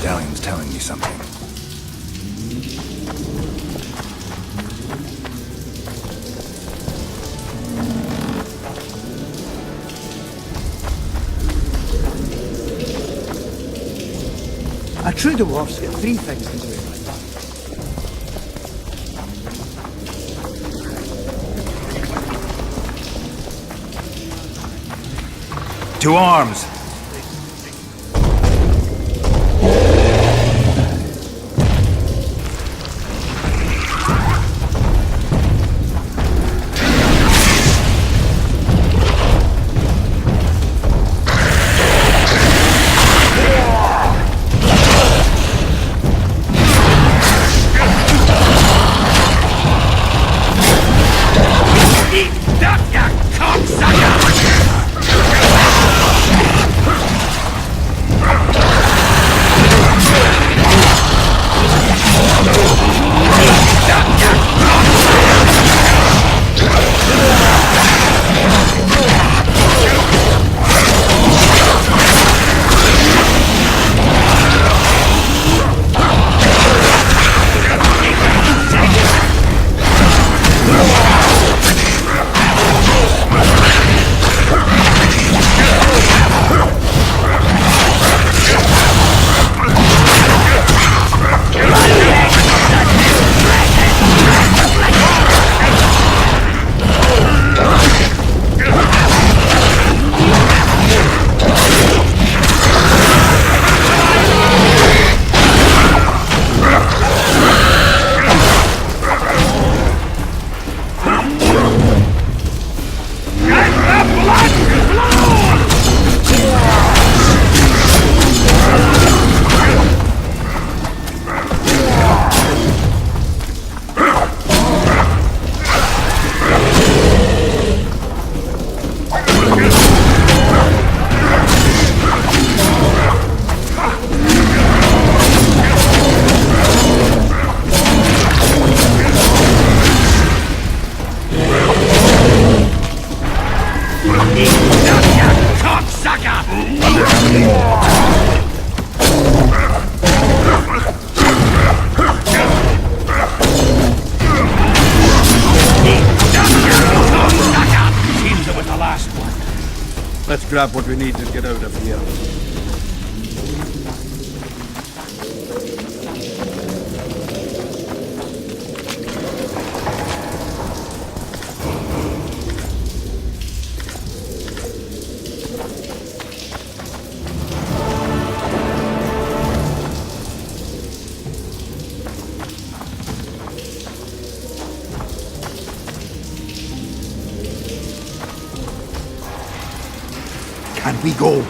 medallion's telling me something. A true dwarf's got three things to do in life. To arms! Let's grab what we need and get out of here. Can we go?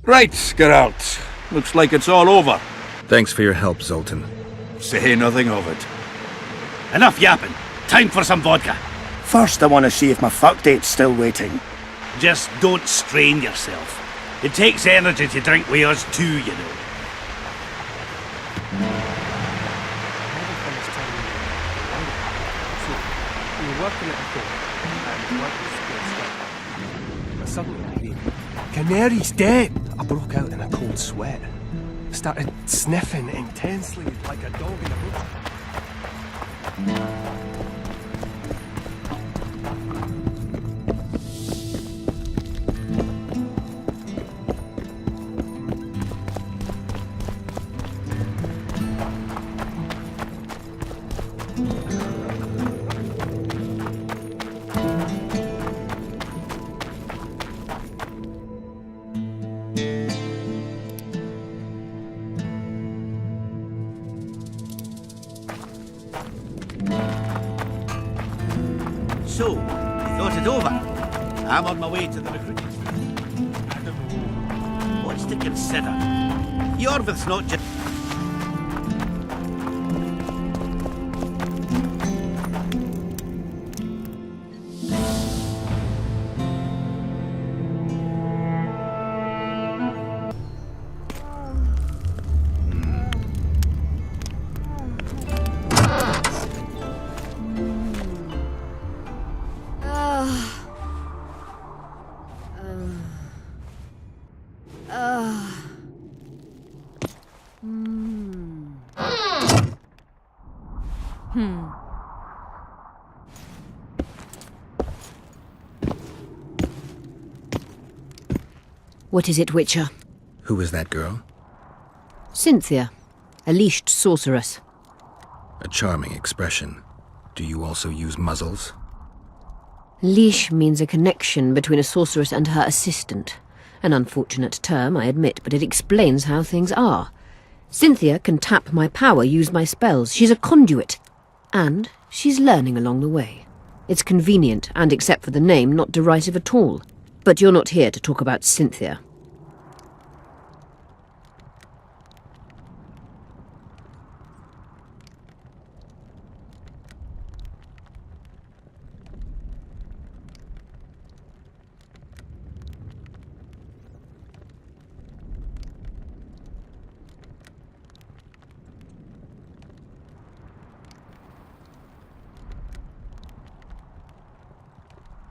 Right, Geralt. Looks like it's all over. Thanks for your help, Zoltan. Say nothing of it. Enough yapping. Time for some vodka. First, I want to see if my fuck date's still waiting. Just don't strain yourself. It takes energy to drink with us too, you know. We were working at the port, and work was good. But suddenly, Canary's dead! I broke out in a cold sweat. Started sniffing intensely like a dog in a bush. So, you thought it over? I'm on my way to the recruiting field. What's to consider? Yorvith's not just... What is it, Witcher? Who is that girl? Cynthia, a leashed sorceress. A charming expression. Do you also use muzzles? Leash means a connection between a sorceress and her assistant. An unfortunate term, I admit, but it explains how things are. Cynthia can tap my power, use my spells. She's a conduit. And she's learning along the way. It's convenient, and except for the name, not derisive at all. But you're not here to talk about Cynthia.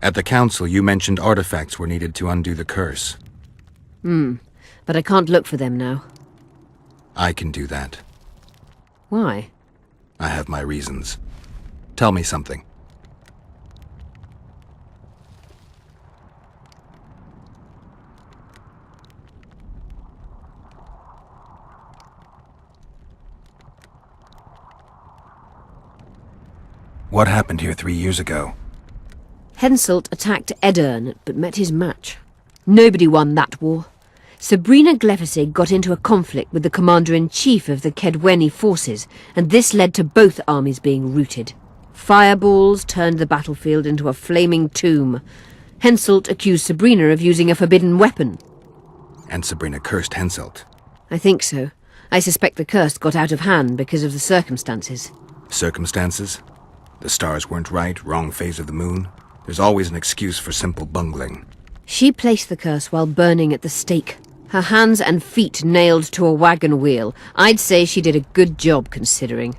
At the council, you mentioned artifacts were needed to undo the curse. But I can't look for them now. I can do that. Why? I have my reasons. Tell me something. What happened here 3 years ago? Henselt attacked Edirn, but met his match. Nobody won that war. Sabrina Glephesig got into a conflict with the commander-in-chief of the Kedweni forces, and this led to both armies being routed. Fireballs turned the battlefield into a flaming tomb. Henselt accused Sabrina of using a forbidden weapon. And Sabrina cursed Henselt. I think so. I suspect the curse got out of hand because of the circumstances. Circumstances? The stars weren't right, wrong phase of the moon. There's always an excuse for simple bungling. She placed the curse while burning at the stake. Her hands and feet nailed to a wagon wheel. I'd say she did a good job, considering.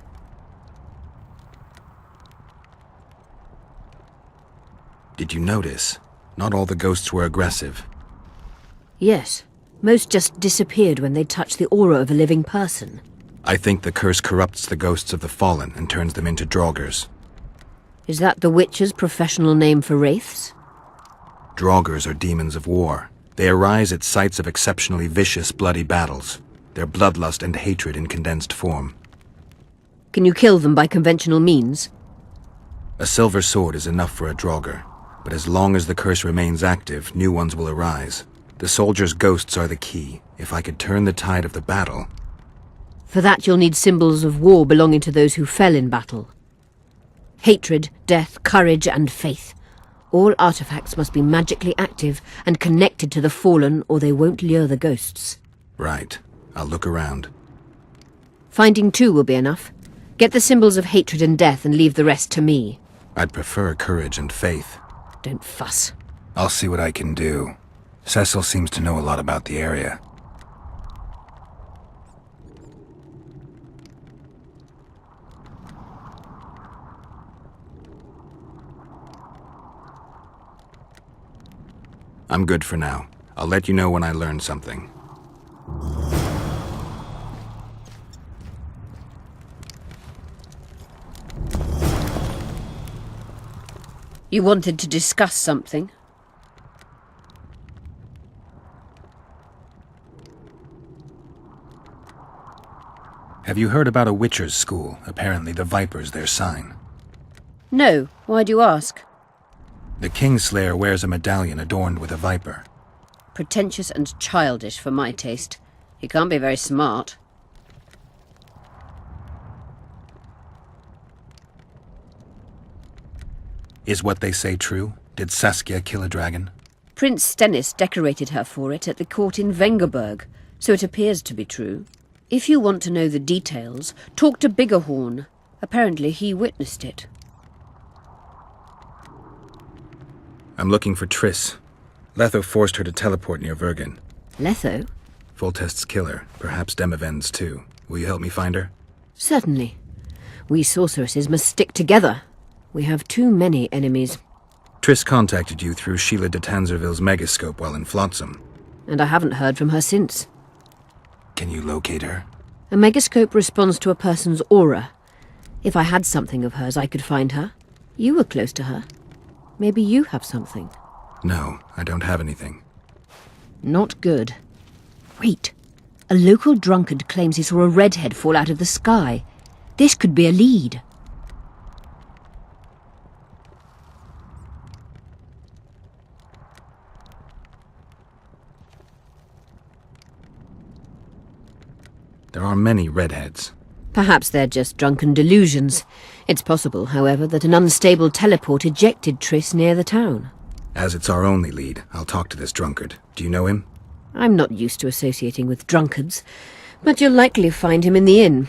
Did you notice? Not all the ghosts were aggressive. Yes. Most just disappeared when they touched the aura of a living person. I think the curse corrupts the ghosts of the fallen and turns them into draugrs. Is that the Witcher's professional name for wraiths? Draugrs are demons of war. They arise at sites of exceptionally vicious, bloody battles. Their bloodlust and hatred in condensed form. Can you kill them by conventional means? A silver sword is enough for a draugr, but as long as the curse remains active, new ones will arise. The soldiers' ghosts are the key. If I could turn the tide of the battle... For that you'll need symbols of war belonging to those who fell in battle. Hatred, death, courage, and faith. All artifacts must be magically active and connected to the fallen, or they won't lure the ghosts. Right. I'll look around. Finding 2 will be enough. Get the symbols of hatred and death and leave the rest to me. I'd prefer courage and faith. Don't fuss. I'll see what I can do. Cecil seems to know a lot about the area. I'm good for now. I'll let you know when I learn something. You wanted to discuss something? Have you heard about a witcher's school? Apparently the Viper's their sign. No. Why do you ask? The Kingslayer wears a medallion adorned with a viper. Pretentious and childish for my taste. He can't be very smart. Is what they say true? Did Saskia kill a dragon? Prince Stennis decorated her for it at the court in Vengerberg, so it appears to be true. If you want to know the details, talk to Biggerhorn. Apparently he witnessed it. I'm looking for Triss. Letho forced her to teleport near Vergen. Letho? Foltest's killer, perhaps Demavend's too. Will you help me find her? Certainly. We sorceresses must stick together. We have too many enemies. Triss contacted you through Sheila de Tanzerville's megascope while in Flotsam. And I haven't heard from her since. Can you locate her? A megascope responds to a person's aura. If I had something of hers, I could find her. You were close to her. Maybe you have something. No, I don't have anything. Not good. Wait. A local drunkard claims he saw a redhead fall out of the sky. This could be a lead. There are many redheads. Perhaps they're just drunken delusions. It's possible, however, that an unstable teleport ejected Triss near the town. As it's our only lead, I'll talk to this drunkard. Do you know him? I'm not used to associating with drunkards, but you'll likely find him in the inn.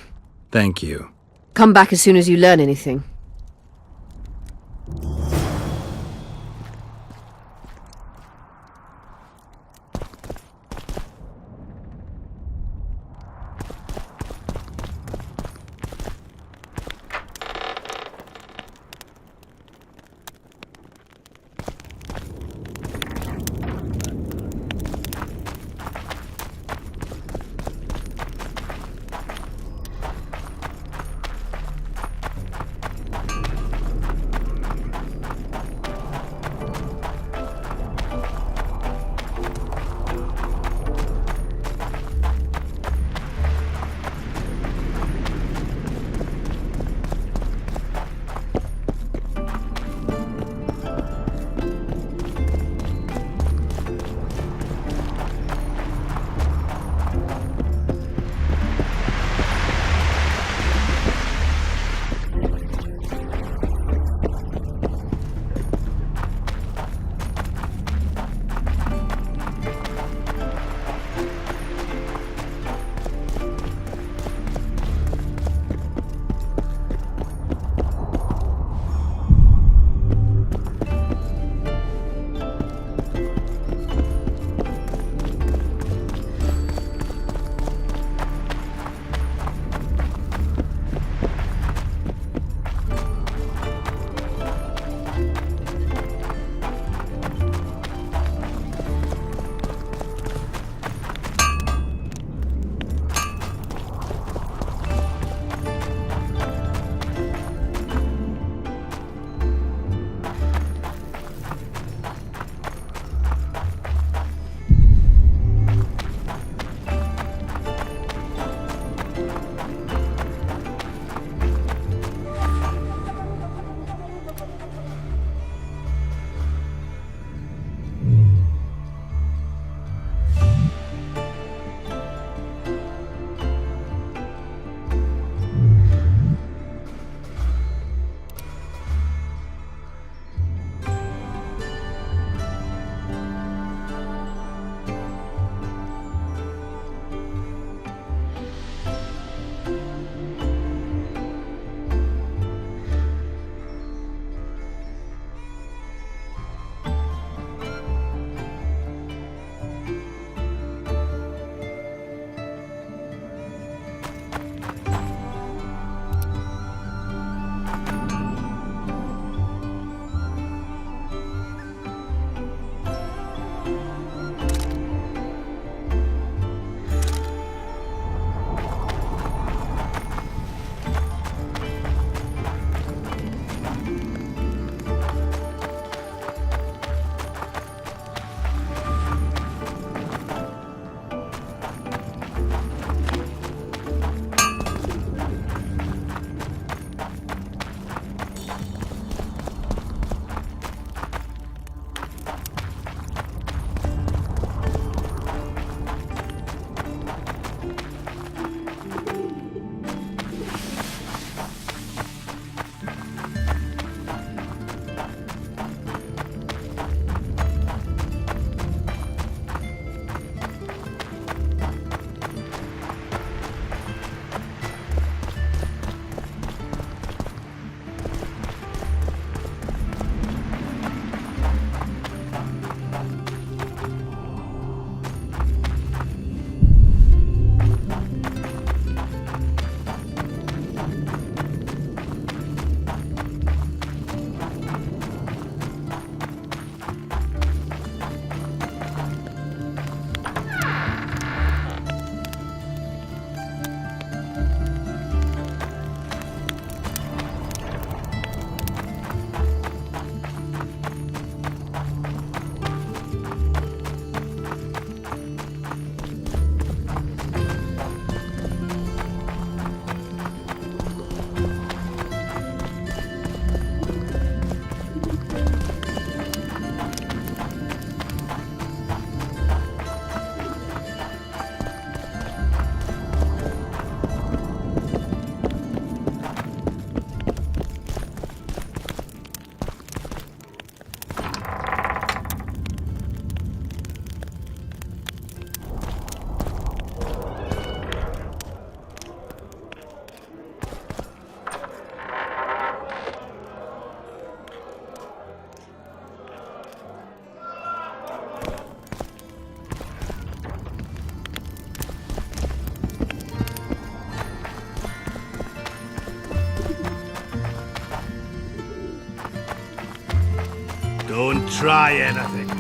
Thank you. Come back as soon as you learn anything. I'll try anything.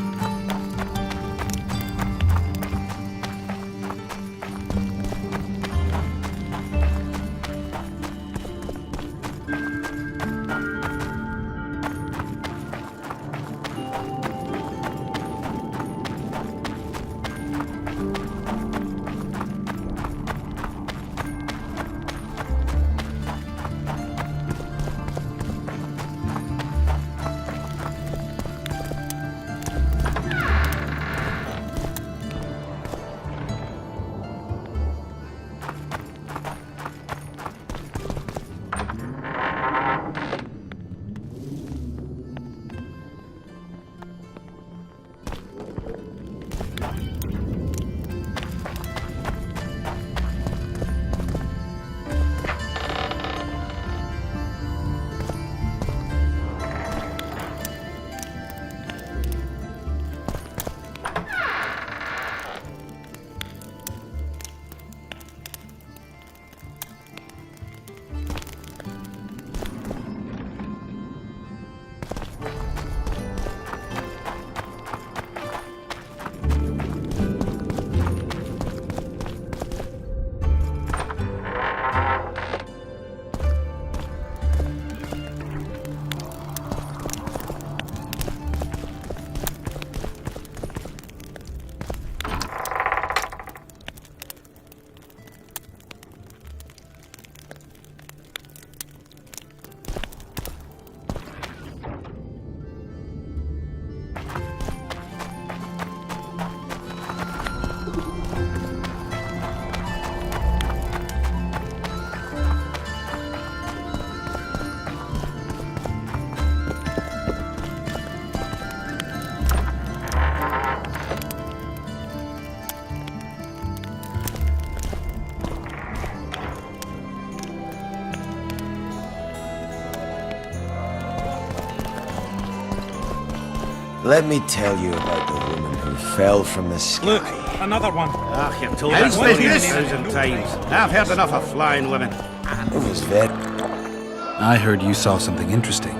Let me tell you about the woman who fell from the sky. Look, another one. Ah, you've told that story 1,000 times. I've heard enough of flying women. It was very... I heard you saw something interesting.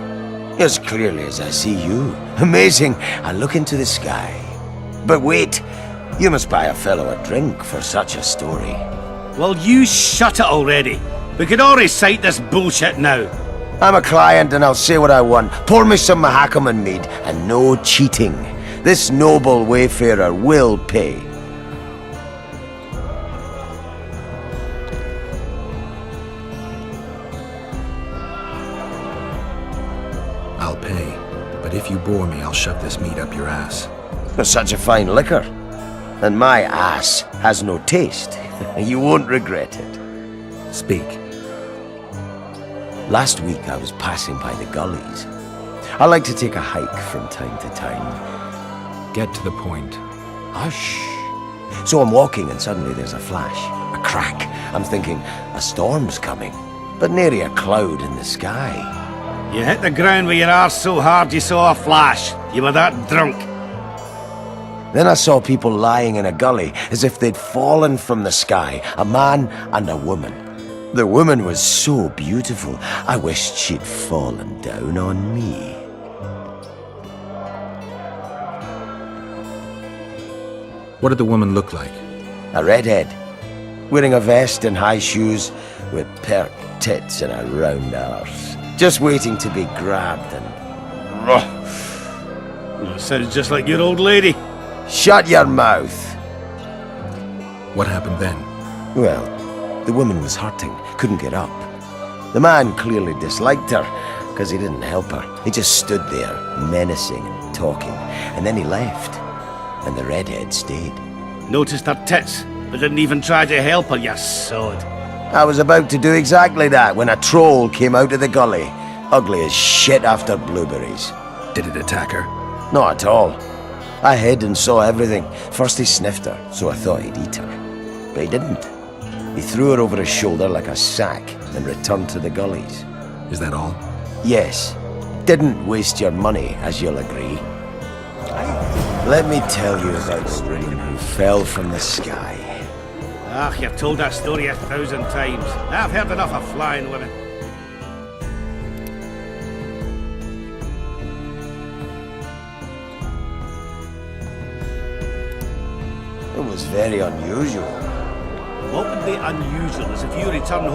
as clearly as I see you. Amazing. I look into the sky. But wait, you must buy a fellow a drink for such a story. Well, you shut it already. We could all recite this bullshit now. I'm a client and I'll say what I want. Pour me some Mahakaman mead and no cheating. This noble wayfarer will pay. I'll pay, but if you bore me, I'll shove this meat up your ass. For such a fine liquor. And my ass has no taste. You won't regret it. Speak. Last week I was passing by the gullies. I like to take a hike from time to time. Get to the point. Hush. So I'm walking and suddenly there's a flash, a crack. I'm thinking, a storm's coming. But nary a cloud in the sky. You hit the ground with your arse so hard you saw a flash. You were that drunk. Then I saw people lying in a gully as if they'd fallen from the sky, a man and a woman. The woman was so beautiful, I wished she'd fallen down on me. What did the woman look like? A redhead, wearing a vest and high shoes, with pert tits and a round arse, just waiting to be grabbed and... That sounds just like your old lady. Shut your mouth! What happened then? Well, the woman was hurting, couldn't get up. The man clearly disliked her, because he didn't help her. He just stood there, menacing and talking, and then he left. And the redhead stayed. Noticed her tits, but didn't even try to help her, you sod. I was about to do exactly that when a troll came out of the gully, ugly as shit after blueberries. Did it attack her? Not at all. I hid and saw everything. First he sniffed her, so I thought he'd eat her. But he didn't. He threw her over his shoulder like a sack and returned to the gullies. Is that all? Yes. Didn't waste your money, as you'll agree. Let me tell you about the woman who fell from the sky. Ah, you've told that story 1,000 times. I've heard enough of flying women. was very unusual. What would be unusual is if you return home